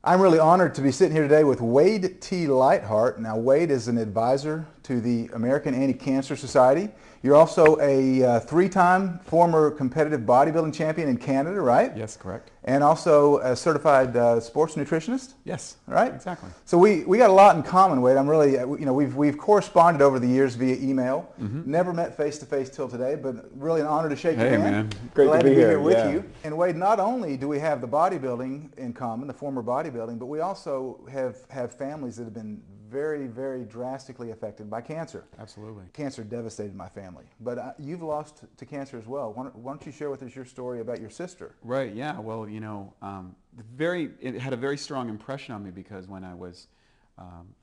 I'm really honored to be sitting here today with Wade T. Lightheart. Now, Wade is an advisor to the American Anti-Cancer Society. You're also a three-time former competitive bodybuilding champion in Canada, right? Yes, correct. And also a certified sports nutritionist? Yes, right? Exactly. So we got a lot in common, Wade. I'm really, we've corresponded over the years via email. Never met face-to-face till today, but really an honor to shake your hand. Hey, man. Great Glad to be here with you. And Wade, not only do we have the bodybuilding in common, the former bodybuilding, but we also have families that have been very, very drastically affected by cancer. Absolutely. Cancer devastated my family. But you've lost to cancer as well. Why don't you share with us your story about your sister? Right, yeah. Well, it had a very strong impression on me because when I was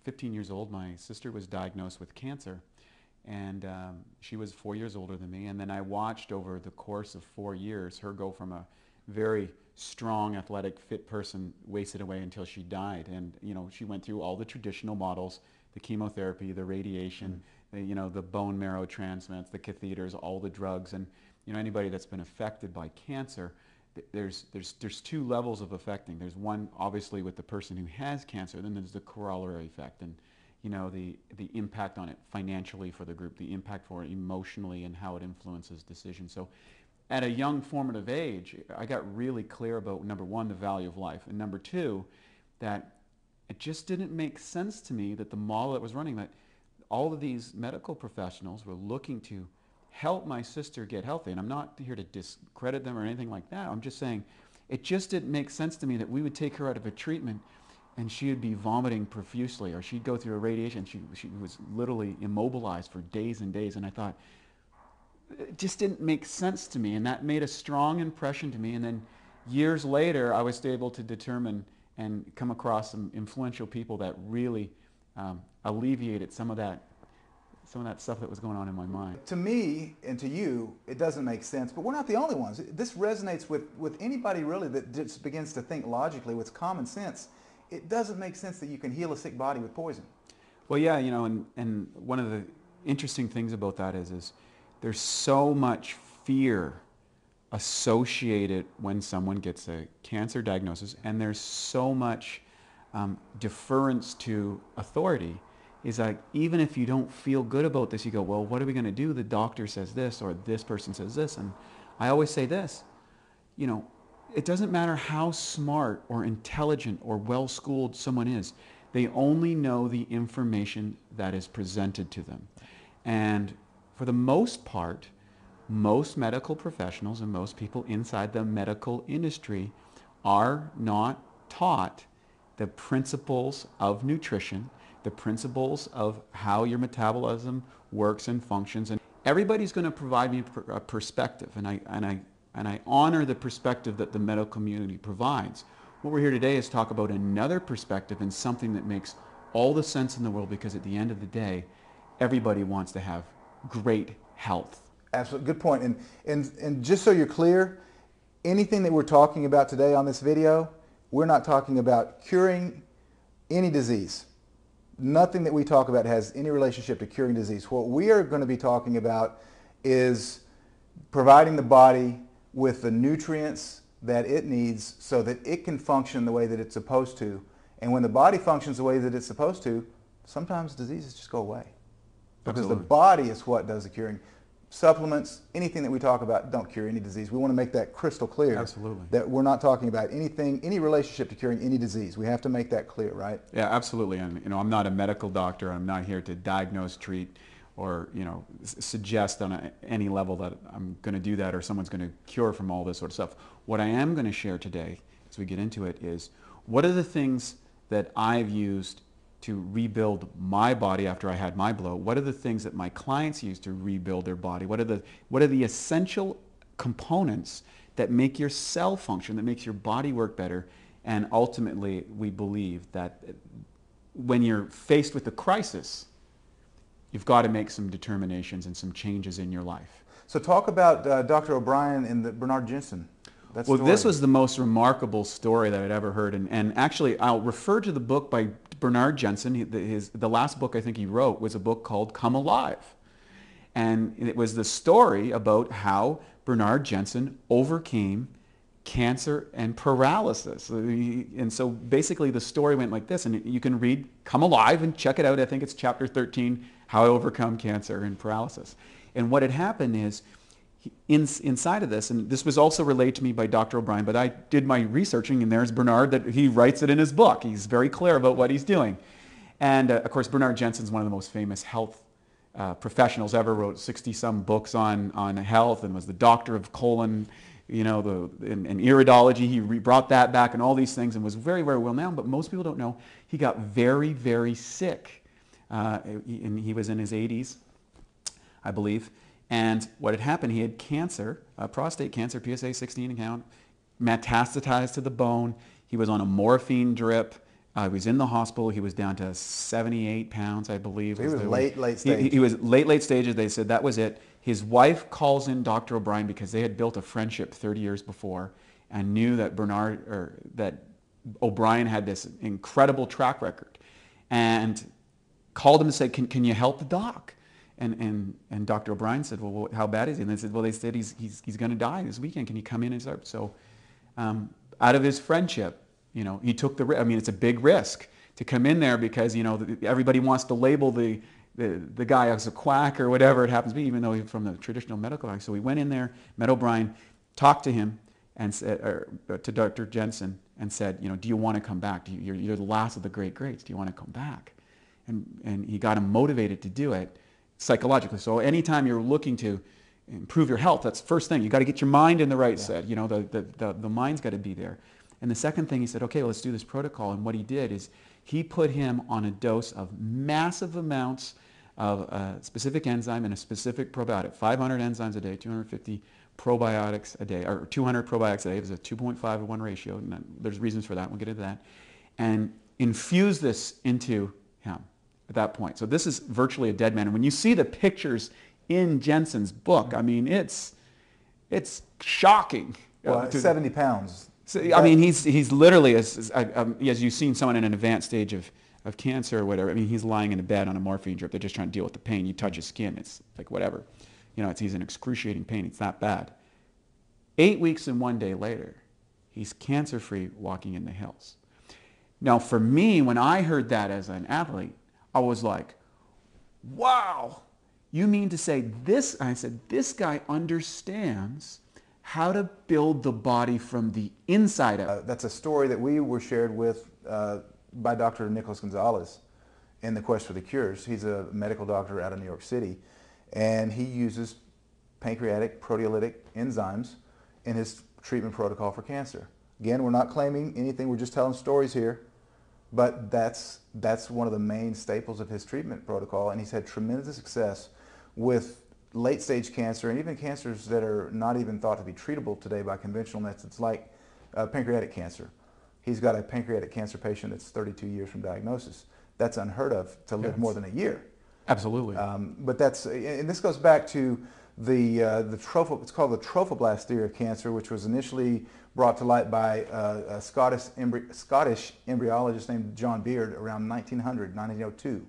15 years old, my sister was diagnosed with cancer. And she was 4 years older than me. And then I watched over the course of 4 years her go from a very strong, athletic, fit person wasted away until she died. And she went through all the traditional models: the chemotherapy, the radiation, the bone marrow transplants, the catheters, all the drugs. And anybody that's been affected by cancer, there's two levels of affecting. There's one, obviously, with the person who has cancer. Then there's the corollary effect, and the impact on it financially for the group, the impact for it emotionally, and how it influences decisions. So at a young formative age, I got really clear about, number one, the value of life, and number two, that it just didn't make sense to me that the model that was running, that all of these medical professionals were looking to help my sister get healthy. And I'm not here to discredit them or anything like that. I'm just saying it just didn't make sense to me that we would take her out of a treatment and she would be vomiting profusely, or she'd go through a radiation. She was literally immobilized for days and days. And I thought, it just didn't make sense to me, and that made a strong impression to me. And then years later, I was able to determine and come across some influential people that really alleviated some of that stuff that was going on in my mind. To me and to you, it doesn't make sense, but we're not the only ones. This resonates with anybody really that just begins to think logically with common sense. It doesn't make sense that you can heal a sick body with poison. Well, yeah, and one of the interesting things about that is there's so much fear associated when someone gets a cancer diagnosis, and there's so much deference to authority. Is like, even if you don't feel good about this, you go, well, what are we going to do? The doctor says this, or this person says this. And I always say this, it doesn't matter how smart or intelligent or well-schooled someone is. They only know the information that is presented to them. And for the most part, most medical professionals and most people inside the medical industry are not taught the principles of nutrition, the principles of how your metabolism works and functions. And everybody's going to provide me a perspective, and I honor the perspective that the medical community provides. What we're here today is talk about another perspective and something that makes all the sense in the world, because at the end of the day, everybody wants to have great health. Absolutely, good point. And just so you're clear, anything that we're talking about today on this video, we're not talking about curing any disease. Nothing that we talk about has any relationship to curing disease. What we are going to be talking about is providing the body with the nutrients that it needs so that it can function the way that it's supposed to. And when the body functions the way that it's supposed to, sometimes diseases just go away. Because Absolutely. The body is what does the curing. Supplements, anything that we talk about don't cure any disease. We want to make that crystal clear. Absolutely. That we're not talking about any relationship to curing any disease. We have to make that clear, right? Yeah, absolutely. And I'm not a medical doctor. I'm not here to diagnose, treat, or suggest on any level that I'm going to do that or someone's going to cure from all this sort of stuff. What I am going to share today, as we get into it, is what are the things that I've used to rebuild my body after I had my blow? What are the things that my clients use to rebuild their body? What are the essential components that make your cell function, that makes your body work better? And ultimately, we believe that when you're faced with a crisis, you've got to make some determinations and some changes in your life. So talk about Dr. O'Brien and the Bernard Jensen. Well, this was the most remarkable story that I'd ever heard. And actually, I'll refer to the book by Bernard Jensen. The last book I think he wrote was a book called Come Alive. And it was the story about how Bernard Jensen overcame cancer and paralysis. And so basically the story went like this, and you can read Come Alive and check it out. I think it's chapter 13, How I Overcome Cancer and Paralysis. And what had happened is, inside of this, and this was also relayed to me by Dr. O'Brien, but I did my researching, and there's Bernard, that he writes it in his book. He's very clear about what he's doing. And of course, Bernard Jensen's one of the most famous health professionals ever, wrote 60-some books on health, and was the doctor of colon, in iridology. He brought that back and all these things, and was very, very well known. But most people don't know he got very, very sick. And he was in his 80s, I believe. And what had happened, he had cancer, prostate cancer, PSA 16 count, metastasized to the bone. He was on a morphine drip. He was in the hospital. He was down to 78 pounds, I believe. So he was late stage. He was late stages. They said that was it. His wife calls in Dr. O'Brien because they had built a friendship 30 years before and knew that that O'Brien had this incredible track record, and called him and said, can you help the doc? And Dr. O'Brien said, well, how bad is he? And they said, well, they said he's going to die this weekend. Can you come in and start? So out of his friendship, he took the risk. I mean, it's a big risk to come in there because, everybody wants to label the guy as a quack or whatever it happens to be, even though he's from the traditional medical line. So we went in there, met O'Brien, talked to him, and said, to Dr. Jensen, and said, do you want to come back? You're the last of the great greats. Do you want to come back? And he got him motivated to do it psychologically. So anytime you're looking to improve your health, that's the first thing. You got to get your mind in the right set. The mind's got to be there. And the second thing, he said, okay, well, let's do this protocol. And what he did is he put him on a dose of massive amounts of a specific enzyme and a specific probiotic, 500 enzymes a day, 250 probiotics a day, or 200 probiotics a day. It was a 2.5 to 1 ratio. And there's reasons for that. We'll get into that. And infuse this into him at that point. So this is virtually a dead man. And when you see the pictures in Jensen's book, I mean, it's shocking. Well, 70 pounds. So, I mean, he's literally, as you've seen someone in an advanced stage of cancer or whatever, I mean, he's lying in a bed on a morphine drip. They're just trying to deal with the pain. You touch his skin, it's like whatever. He's in excruciating pain. It's that bad. 8 weeks and 1 day later, he's cancer-free walking in the hills. Now, for me, when I heard that as an athlete, I was like, wow, you mean to say this? I said, this guy understands how to build the body from the inside out. That's a story that we were shared with by Dr. Nicholas Gonzalez in The Quest for the Cures. He's a medical doctor out of New York City, and he uses pancreatic proteolytic enzymes in his treatment protocol for cancer. Again, we're not claiming anything, we're just telling stories here, but that's one of the main staples of his treatment protocol, and he's had tremendous success with late-stage cancer and even cancers that are not even thought to be treatable today by conventional methods, like pancreatic cancer. He's got a pancreatic cancer patient that's 32 years from diagnosis. That's unheard of to live more than a year. Absolutely. But and this goes back to it's called the trophoblast theory of cancer, which was initially brought to light by a Scottish embryologist named John Beard around 1902.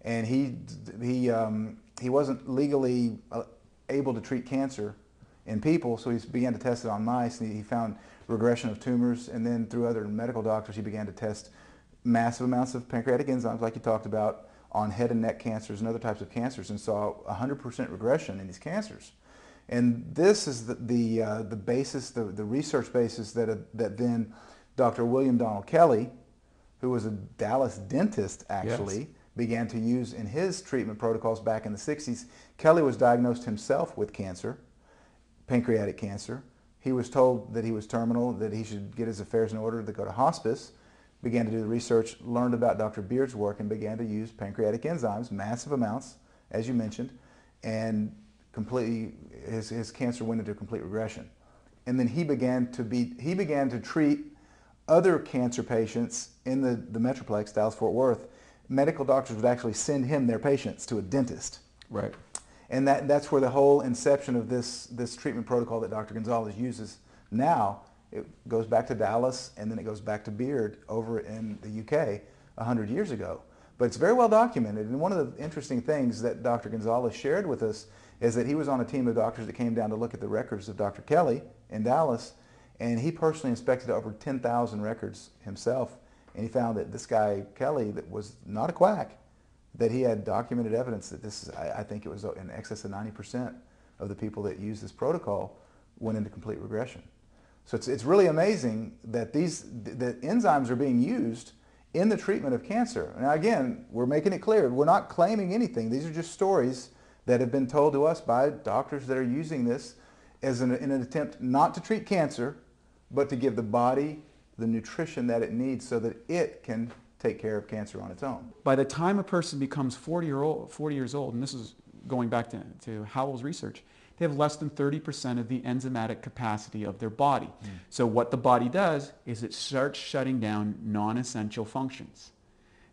And he wasn't legally able to treat cancer in people, so he began to test it on mice, and he found regression of tumors, and then through other medical doctors he began to test massive amounts of pancreatic enzymes, like you talked about, on head and neck cancers and other types of cancers, and saw 100% regression in these cancers. And this is the basis, the research basis that then Dr. William Donald Kelly, who was a Dallas dentist actually, began to use in his treatment protocols back in the 60s. Kelly was diagnosed himself with cancer, pancreatic cancer. He was told that he was terminal, that he should get his affairs in order to go to hospice, began to do the research, learned about Dr. Beard's work, and began to use pancreatic enzymes, massive amounts, as you mentioned, and completely, his cancer went into complete regression. And then he began to treat other cancer patients in the Metroplex, Dallas-Fort Worth. Medical doctors would actually send him their patients to a dentist. Right. And that's where the whole inception of this treatment protocol that Dr. Gonzalez uses now, it goes back to Dallas, and then it goes back to Beard over in the UK 100 years ago. But it's very well documented, and one of the interesting things that Dr. Gonzalez shared with us is that he was on a team of doctors that came down to look at the records of Dr. Kelly in Dallas, And he personally inspected over 10,000 records himself, and he found that this guy, Kelly, that was not a quack, that he had documented evidence that this is, I think it was in excess of 90% of the people that use this protocol went into complete regression. So it's really amazing that that enzymes are being used in the treatment of cancer. Now again, we're making it clear, we're not claiming anything. These are just stories that have been told to us by doctors that are using this as in an attempt not to treat cancer, but to give the body the nutrition that it needs so that it can take care of cancer on its own. By the time a person becomes 40 years old, and this is going back to Howell's research, they have less than 30% of the enzymatic capacity of their body. So what the body does is it starts shutting down non-essential functions.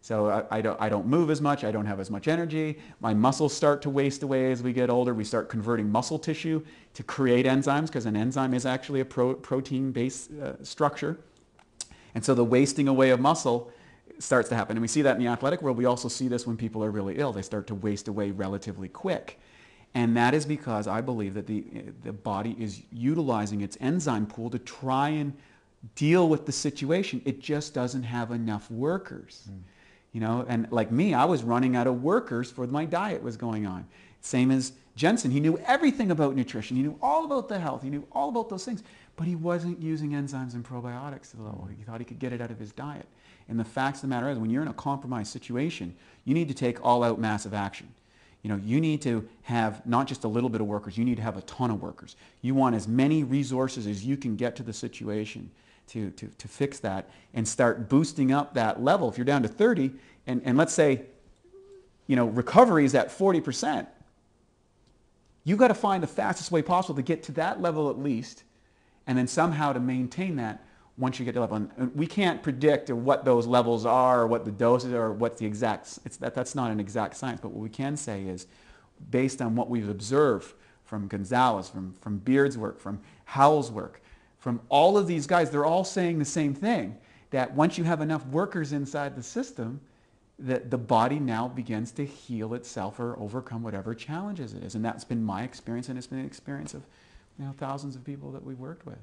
So I don't move as much, I don't have as much energy, my muscles start to waste away as we get older, we start converting muscle tissue to create enzymes, because an enzyme is actually a protein-based structure. And so the wasting away of muscle starts to happen. And we see that in the athletic world. We also see this when people are really ill. They start to waste away relatively quick. And that is because I believe that the body is utilizing its enzyme pool to try and deal with the situation. It just doesn't have enough workers. You know, and like me, I was running out of workers for my diet was going on. Same as Jensen. He knew everything about nutrition. He knew all about the health. He knew all about those things. But he wasn't using enzymes and probiotics to the level. He thought he could get it out of his diet. And the facts of the matter is, when you're in a compromised situation, you need to take all-out massive action. You know, you need to have not just a little bit of workers, you need to have a ton of workers. You want as many resources as you can get to the situation to fix that and start boosting up that level. If you're down to 30, and let's say, you know, recovery is at 40%, you've got to find the fastest way possible to get to that level at least, and then somehow to maintain that once you get to level. And we can't predict what those levels are, or what the doses are, or what's the exact, that's not an exact science, but what we can say is, based on what we've observed from Gonzalez, from Beard's work, from Howell's work, from all of these guys, they're all saying the same thing, that once you have enough workers inside the system, that the body now begins to heal itself or overcome whatever challenges it is. And that's been my experience, and it's been the experience of, you know, thousands of people that we've worked with.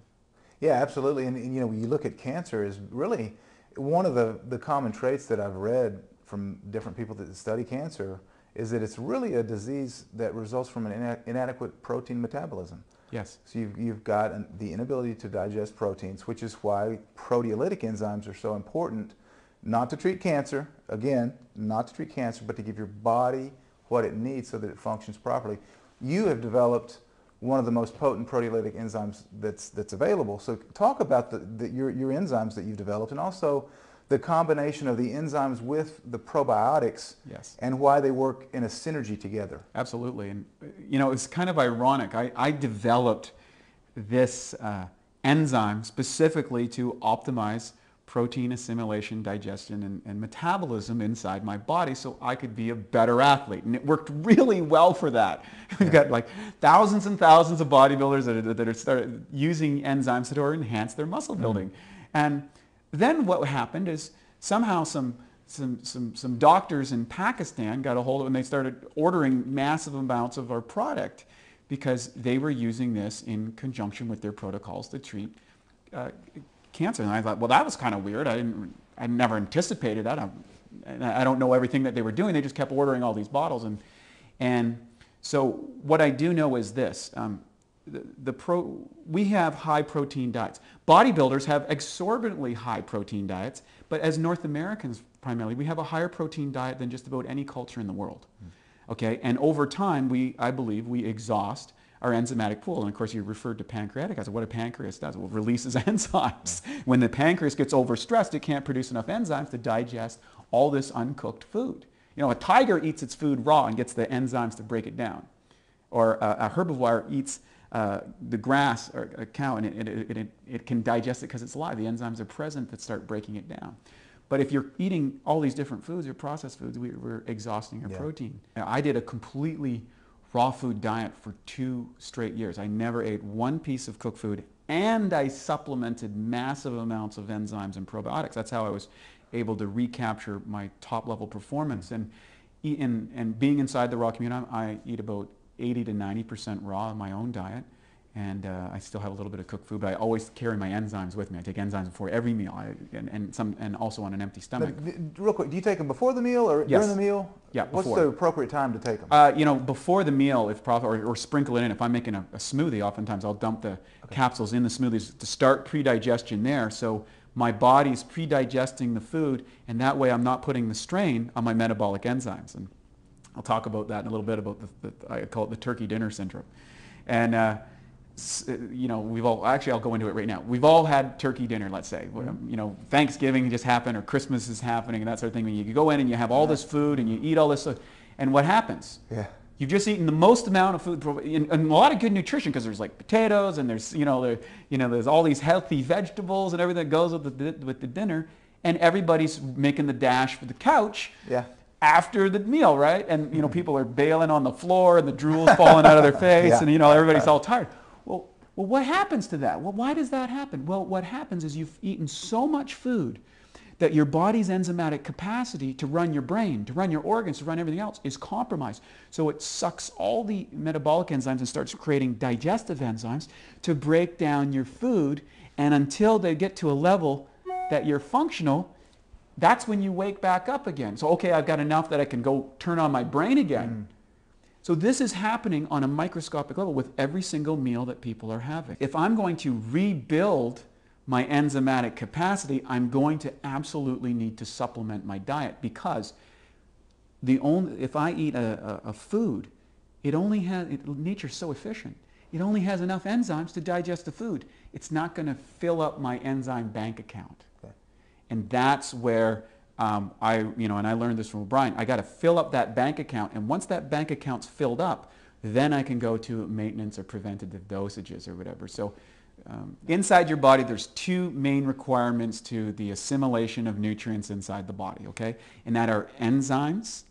Yeah, absolutely. And you know, when you look at cancer, is really one of the common traits that I've read from different people that study cancer is that it's really a disease that results from an inadequate protein metabolism. Yes. So you've got the inability to digest proteins, which is why proteolytic enzymes are so important, not to treat cancer, again, not to treat cancer, but to give your body what it needs so that it functions properly. You have developed one of the most potent proteolytic enzymes that's available. So talk about your enzymes that you've developed, and also the combination of the enzymes with the probiotics. Yes. And why they work in a synergy together. Absolutely. And you know, it's kind of ironic. I developed this enzyme specifically to optimize protein assimilation, digestion, and metabolism inside my body so I could be a better athlete. And it worked really well for that. We've got like thousands and thousands of bodybuilders that are started using enzymes to enhance their muscle building. And then what happened is somehow some doctors in Pakistan got a hold of it, and they started ordering massive amounts of our product because they were using this in conjunction with their protocols to treat cancer. And I thought, well, that was kind of weird. I never anticipated that. I don't know everything that they were doing. They just kept ordering all these bottles. And so what I do know is this. We have high protein diets. Bodybuilders have exorbitantly high protein diets, but as North Americans primarily, we have a higher protein diet than just about any culture in the world. Okay, and over time, I believe we exhaust our enzymatic pool. And of course, you referred to pancreatic acid. What a pancreas does, well, it releases enzymes. When the pancreas gets overstressed, it can't produce enough enzymes to digest all this uncooked food. You know, a tiger eats its food raw and gets the enzymes to break it down. Or a herbivore eats the grass, or a cow, and it can digest it because it's alive. The enzymes are present that start breaking it down. But if you're eating all these different foods or processed foods, we're exhausting our protein. Now, I did a completely raw food diet for 2 straight years. I never ate one piece of cooked food, and I supplemented massive amounts of enzymes and probiotics. That's how I was able to recapture my top level performance. And being inside the raw community, I eat about 80 to 90% raw in my own diet. and I still have a little bit of cooked food, but I always carry my enzymes with me. I take enzymes before every meal, and also on an empty stomach. Real quick, do you take them before the meal or Yes. during the meal? Yeah, What's before. the appropriate time to take them? You know, before the meal, if proper, or sprinkle it in. If I'm making a smoothie, oftentimes I'll dump the capsules in the smoothies to start pre-digestion there. So my body's pre-digesting the food, and that way I'm not putting the strain on my metabolic enzymes. And I'll talk about that in a little bit, about I call it the turkey dinner syndrome. And you know, we've all, actually I'll go into it right now. We've all had turkey dinner, let's say. You know, Thanksgiving just happened, or Christmas is happening, and that sort of thing. When you go in and you have all this food and you eat all this, and what happens? Yeah. You've just eaten the most amount of food, and a lot of good nutrition, because there's like potatoes, and there's there's all these healthy vegetables and everything that goes with the dinner, and everybody's making the dash for the couch. Yeah. After the meal, right? And people are bailing on the floor, and the drool's falling out of their face, Yeah. and everybody's all tired. Well, what happens to that? Well, why does that happen? Well, what happens is you've eaten so much food that your body's enzymatic capacity to run your brain, to run your organs, to run everything else is compromised. So it sucks all the metabolic enzymes and starts creating digestive enzymes to break down your food, and until they get to a level that you're functional, that's when you wake back up again. So, okay, I've got enough that I can go turn on my brain again. So this is happening on a microscopic level with every single meal that people are having. If I'm going to rebuild my enzymatic capacity, I'm going to absolutely need to supplement my diet, because if I eat a food, nature's so efficient. It only has enough enzymes to digest the food. It's not going to fill up my enzyme bank account. Okay. And that's where and I learned this from O'Brien, I got to fill up that bank account, and once that bank account's filled up, then I can go to maintenance or preventative dosages or whatever. So inside your body, there's two main requirements to the assimilation of nutrients inside the body, okay? And that are enzymes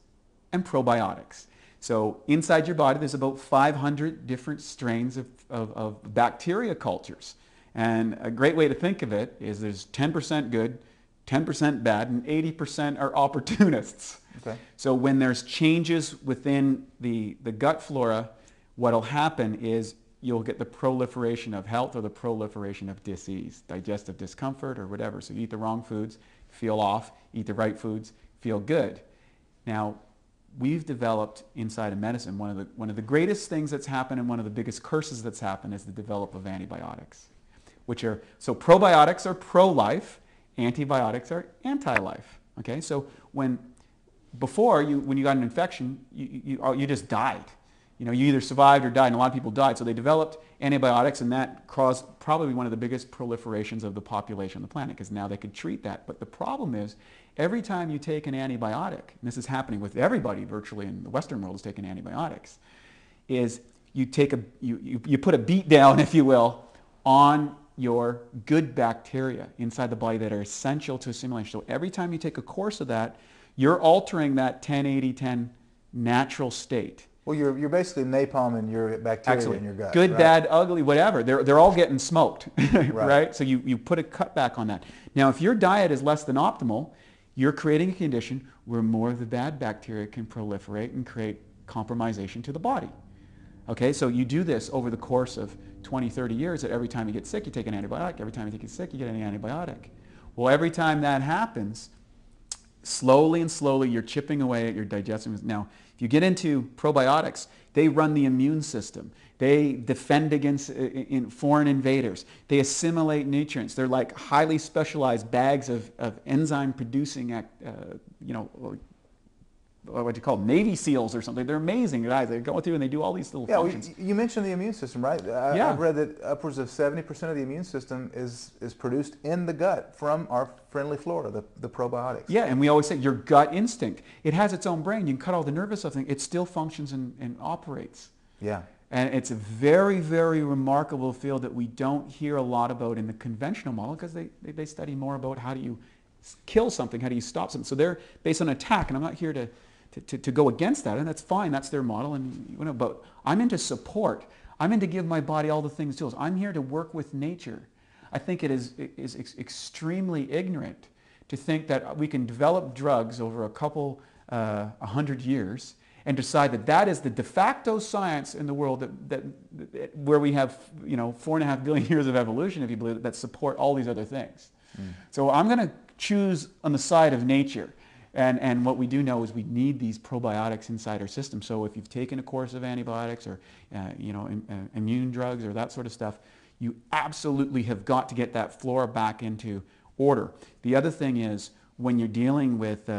and probiotics. So inside your body, there's about 500 different strains of bacteria cultures. And a great way to think of it is there's 10% good, 10% bad, and 80% are opportunists. Okay. So when there's changes within the gut flora, what'll happen is you'll get the proliferation of health or the proliferation of disease, digestive discomfort or whatever. So you eat the wrong foods, feel off, eat the right foods, feel good. Now, we've developed inside of medicine, one of the greatest things that's happened, and one of the biggest curses that's happened, is the development of antibiotics, so probiotics are pro-life, antibiotics are anti-life. Okay, so when you got an infection, you just died. You either survived or died, and a lot of people died. So they developed antibiotics, and that caused probably one of the biggest proliferations of the population on the planet, because now they could treat that. But the problem is, every time you take an antibiotic, and this is happening with everybody virtually in the Western world is taking antibiotics, is you put a beat down, if you will, on your good bacteria inside the body that are essential to assimilation. So every time you take a course of that, you're altering that 10-80-10 natural state. Well, you're basically napalming your bacteria Excellent. in your gut. Good, right? bad, ugly, whatever. They're all getting smoked, Right. right? So you put a cutback on that. Now, if your diet is less than optimal, you're creating a condition where more of the bad bacteria can proliferate and create compromisation to the body. Okay, so you do this over the course of 20, 30 years, that every time you get sick, you take an antibiotic. Every time you get sick, you get an antibiotic. Well, every time that happens, slowly and slowly, you're chipping away at your digestive. Now, if you get into probiotics, they run the immune system. They defend against foreign invaders. They assimilate nutrients. They're like highly specialized bags of enzyme-producing, what do you call them? Navy SEALs or something. They're amazing guys. They go through and they do all these little functions. Well, you mentioned the immune system, right? I've read that upwards of 70% of the immune system is produced in the gut from our friendly flora, the probiotics. Yeah, and we always say your gut instinct. It has its own brain. You can cut all the nervous stuff, it still functions and operates. Yeah. And it's a very, very remarkable field that we don't hear a lot about in the conventional model, because they study more about how do you kill something, how do you stop something. So they're based on attack, and I'm not here to go against that, and that's fine. That's their model, but I'm into support. I'm into give my body all the things, tools. I'm here to work with nature. I think it is extremely ignorant to think that we can develop drugs over a couple 100 years and decide that that is the de facto science in the world where we have 4.5 billion years of evolution, if you believe it, that support all these other things. So I'm going to choose on the side of nature. And what we do know is we need these probiotics inside our system. So if you've taken a course of antibiotics or immune drugs or that sort of stuff, you absolutely have got to get that flora back into order. The other thing is when you're dealing with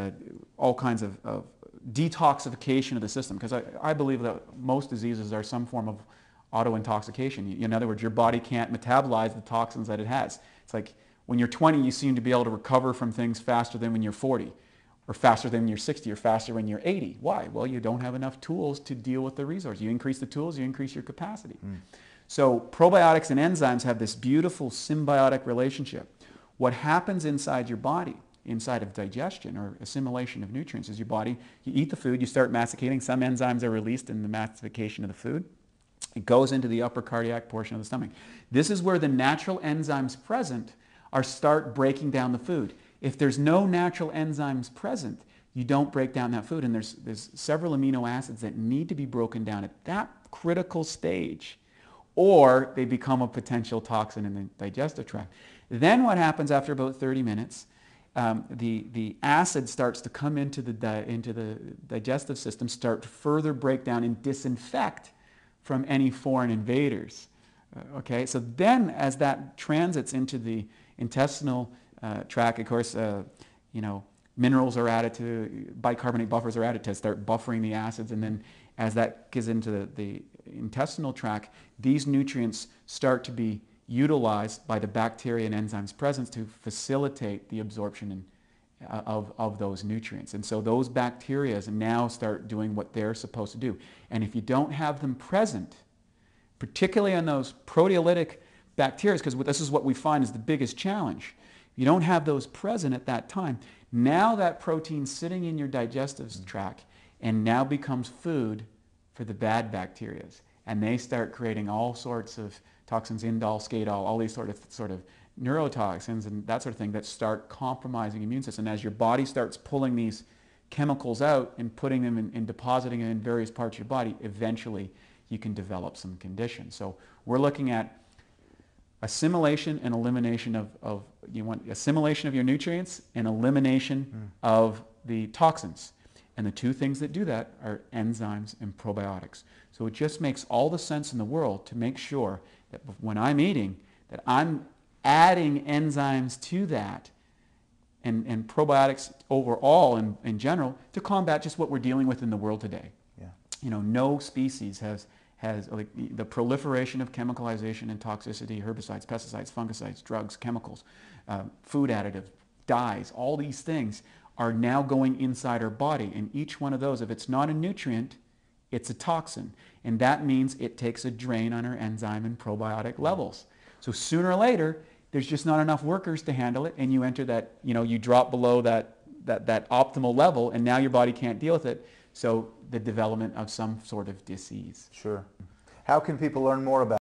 all kinds of detoxification of the system, because I believe that most diseases are some form of auto-intoxication. In other words, your body can't metabolize the toxins that it has. It's like when you're 20, you seem to be able to recover from things faster than when you're 40, or faster than when you're 60, or faster when you're 80. Why? Well, you don't have enough tools to deal with the resource. You increase the tools, you increase your capacity. So probiotics and enzymes have this beautiful symbiotic relationship. What happens inside your body, inside of digestion or assimilation of nutrients, is your body, you eat the food, you start masticating, some enzymes are released in the mastication of the food. It goes into the upper cardiac portion of the stomach. This is where the natural enzymes present start breaking down the food. If there's no natural enzymes present, you don't break down that food, and there's several amino acids that need to be broken down at that critical stage, or they become a potential toxin in the digestive tract. Then what happens after about 30 minutes, the acid starts to come into the digestive system, start to further break down and disinfect from any foreign invaders. Okay, so then as that transits into the intestinal tract, of course, minerals are added to, bicarbonate buffers are added to start buffering the acids, and then as that gets into the intestinal tract, these nutrients start to be utilized by the bacteria and enzymes present to facilitate the absorption of those nutrients. And so those bacteria now start doing what they're supposed to do. And if you don't have them present, particularly on those proteolytic bacteria, because this is what we find is the biggest challenge. You don't have those present at that time. Now that protein's sitting in your digestive tract and now becomes food for the bad bacteria. And they start creating all sorts of toxins, indole, skadol, all these sort of neurotoxins and that sort of thing that start compromising the immune system. As your body starts pulling these chemicals out and putting them and depositing them in various parts of your body, eventually you can develop some conditions. So we're looking at assimilation and elimination of you want assimilation of your nutrients and elimination of the toxins. And the two things that do that are enzymes and probiotics. So it just makes all the sense in the world to make sure that when I'm eating, that I'm adding enzymes to that and probiotics overall in general to combat just what we're dealing with in the world today. Yeah. No species has like the proliferation of chemicalization and toxicity, herbicides, pesticides, fungicides, drugs, chemicals, food additives, dyes, all these things are now going inside our body. And each one of those, if it's not a nutrient, it's a toxin. And that means it takes a drain on our enzyme and probiotic levels. So sooner or later, there's just not enough workers to handle it, and you enter that, you drop below that optimal level, and now your body can't deal with it. So the development of some sort of disease. Sure. How can people learn more about